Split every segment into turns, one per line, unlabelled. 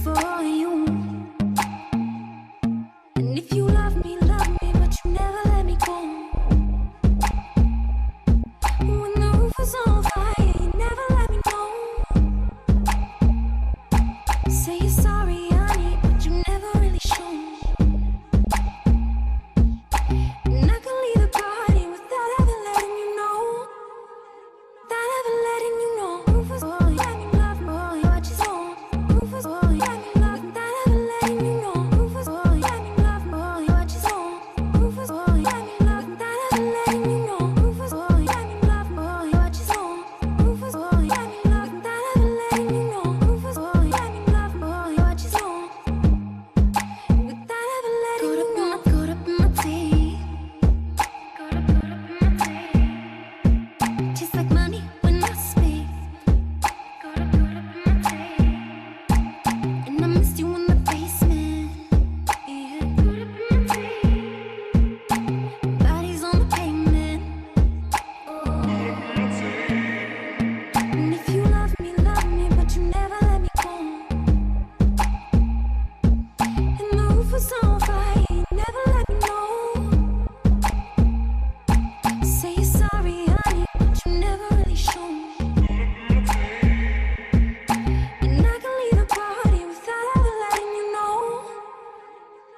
for you. And if you love me, but you never let me go. When the roof was on fire, you never let me know. Say you're sorry, honey, but you never really show. And I can leave the party without ever letting you know. Without ever letting you know. Rufus, boy, let me love, boy, what you want. Rufus, boy, let me love, without ever letting you know. Rufus, boy, let me love, boy, what you want. Rufus, boy, let me love, without ever letting you know. Rufus, boy, let me love, boy, what you want. Rufus, boy, let me love, without ever letting you know. Rufus, boy, let me love, boy, what you want. Without ever letting you know. Caught up in my teeth. Caught up in my teeth. Just like money when I speak. Caught up in my teeth. And I missed you in the basement. Yeah. Caught up in my teeth. Bodies on the pavement. And if you love me, but you never let me go. And the roof was on fire, you never let me know. Say you're sorry, honey, but you never really show. And I can leave the party without ever letting you know.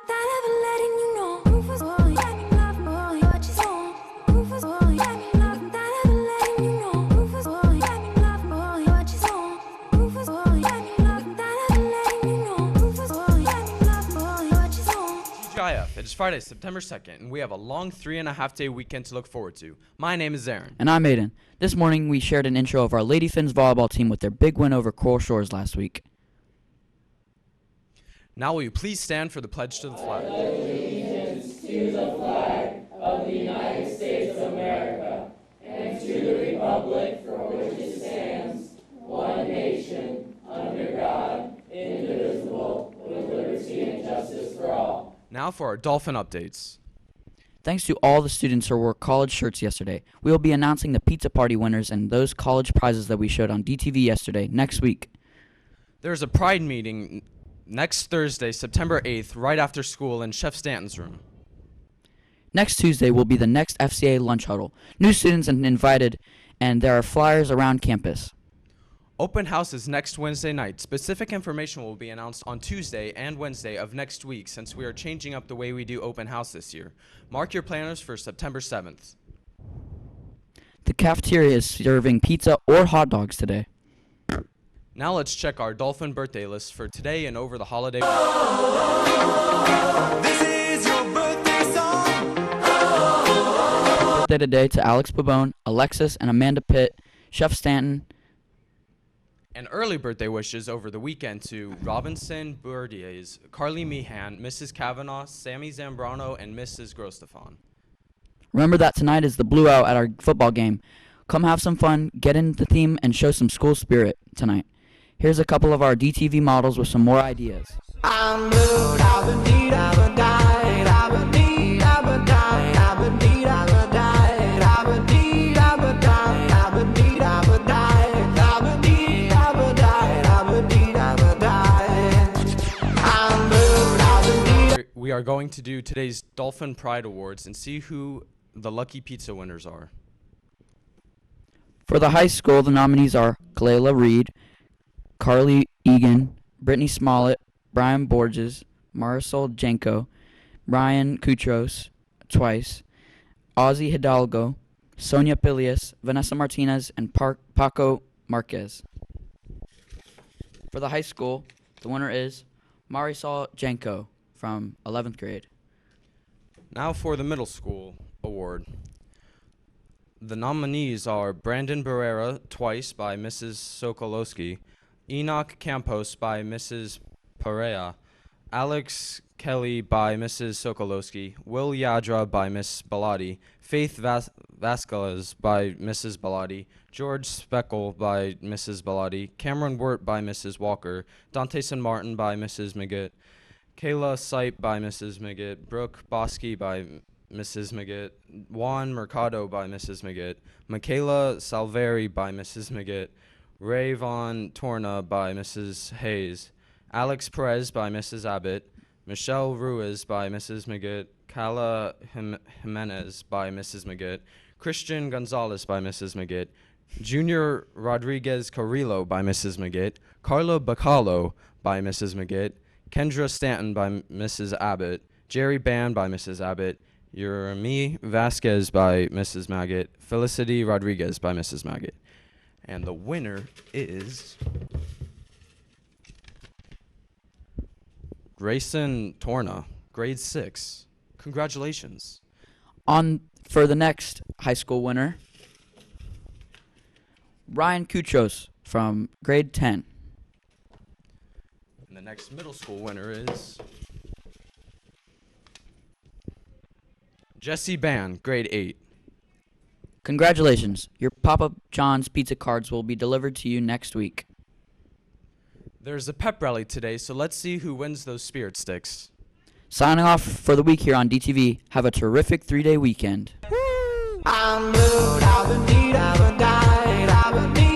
Without ever letting you know. Rufus, boy, let me love, boy, what you want. Rufus, boy, let me love, without ever letting you know. Rufus, boy, let me love, boy, what you want. Rufus, boy, let me love, without ever letting you know. Rufus, boy, let me love, boy, what you want.
TGIF, it is Friday, September 2nd, and we have a long 3.5-day weekend to look forward to. My name is Aaron.
And I'm Aiden. This morning we shared an intro of our Lady Finns volleyball team with their big win over Coral Shores last week.
Now will you please stand for the pledge to the flag? Now for our Dolphin updates.
Thanks to all the students who wore college shirts yesterday. We will be announcing the pizza party winners and those college prizes that we showed on DTV yesterday next week.
There's a Pride meeting next Thursday, September 8th, right after school in Chef Stanton's room.
Next Tuesday will be the next FCA lunch huddle. New students are invited, and there are flyers around campus.
Open house is next Wednesday night. Specific information will be announced on Tuesday and Wednesday of next week since we are changing up the way we do open house this year. Mark your planners for September 7th.
The cafeteria is serving pizza or hot dogs today.
Now let's check our Dolphin birthday list for today and over the holiday.
This is your birthday song.
Birthday today to Alex Pabone, Alexis and Amanda Pitt, Chef Stanton.
And early birthday wishes over the weekend to Robinson Bourdiers, Carly Meehan, Mrs. Kavanaugh, Sammy Zambrano, and Mrs. Grostefan.
Remember that tonight is the Blue Out at our football game. Come have some fun, get in the theme, and show some school spirit tonight. Here's a couple of our DTV models with some more ideas.
I'm blue, I've been deed, I've been died, I've been deed, I've been died, I've been deed, I've been died, I've been deed, I've been died, I've been deed, I've been died, I've been deed, I've been died, I've been deed, I've been died. I'm blue, I've been deed.
We are going to do today's Dolphin Pride Awards and see who the lucky pizza winners are.
For the high school, the nominees are Kalela Reed, Carly Egan, Brittany Smollett, Brian Borges, Marisol Janko, Ryan Kutros, twice, Ozzy Hidalgo, Sonia Pilias, Vanessa Martinez, and Paco Marquez. For the high school, the winner is Marisol Janko from 11th grade.
Now for the middle school award. The nominees are Brandon Barrera, twice by Mrs. Sokolowski, Enoch Campos by Mrs. Perea, Alex Kelly by Mrs. Sokolowski, Will Yadra by Miss Bellotti, Faith Vasquez by Mrs. Bellotti, George Speckle by Mrs. Bellotti, Cameron Wirt by Mrs. Walker, Dante San Martin by Mrs. McGitt, Kayla Sipe by Mrs. McGitt, Brooke Bosky by Mrs. McGitt, Juan Mercado by Mrs. McGitt, Michaela Salveri by Mrs. McGitt, Ray Von Torna by Mrs. Hayes, Alex Perez by Mrs. Abbott, Michelle Ruiz by Mrs. McGitt, Kala Jimenez by Mrs. McGitt, Christian Gonzalez by Mrs. McGitt, Junior Rodriguez Carrillo by Mrs. McGitt, Carla Bacalo by Mrs. McGitt, Kendra Stanton by Mrs. Abbott, Jerry Band by Mrs. Abbott, Jeremy Vasquez by Mrs. Maggot, Felicity Rodriguez by Mrs. Maggot. And the winner is Grayson Torna, grade 6. Congratulations.
On for the next high school winner, Ryan Kutros from grade 10.
And the next middle school winner is Jesse Ban, grade 8.
Congratulations. Your Papa John's pizza cards will be delivered to you next week.
There's a pep rally today, so let's see who wins those spirit sticks.
Signing off for the week here on DTV. Have a terrific 3-day weekend.
I'm blue, I've been need, I've been died, I've been need.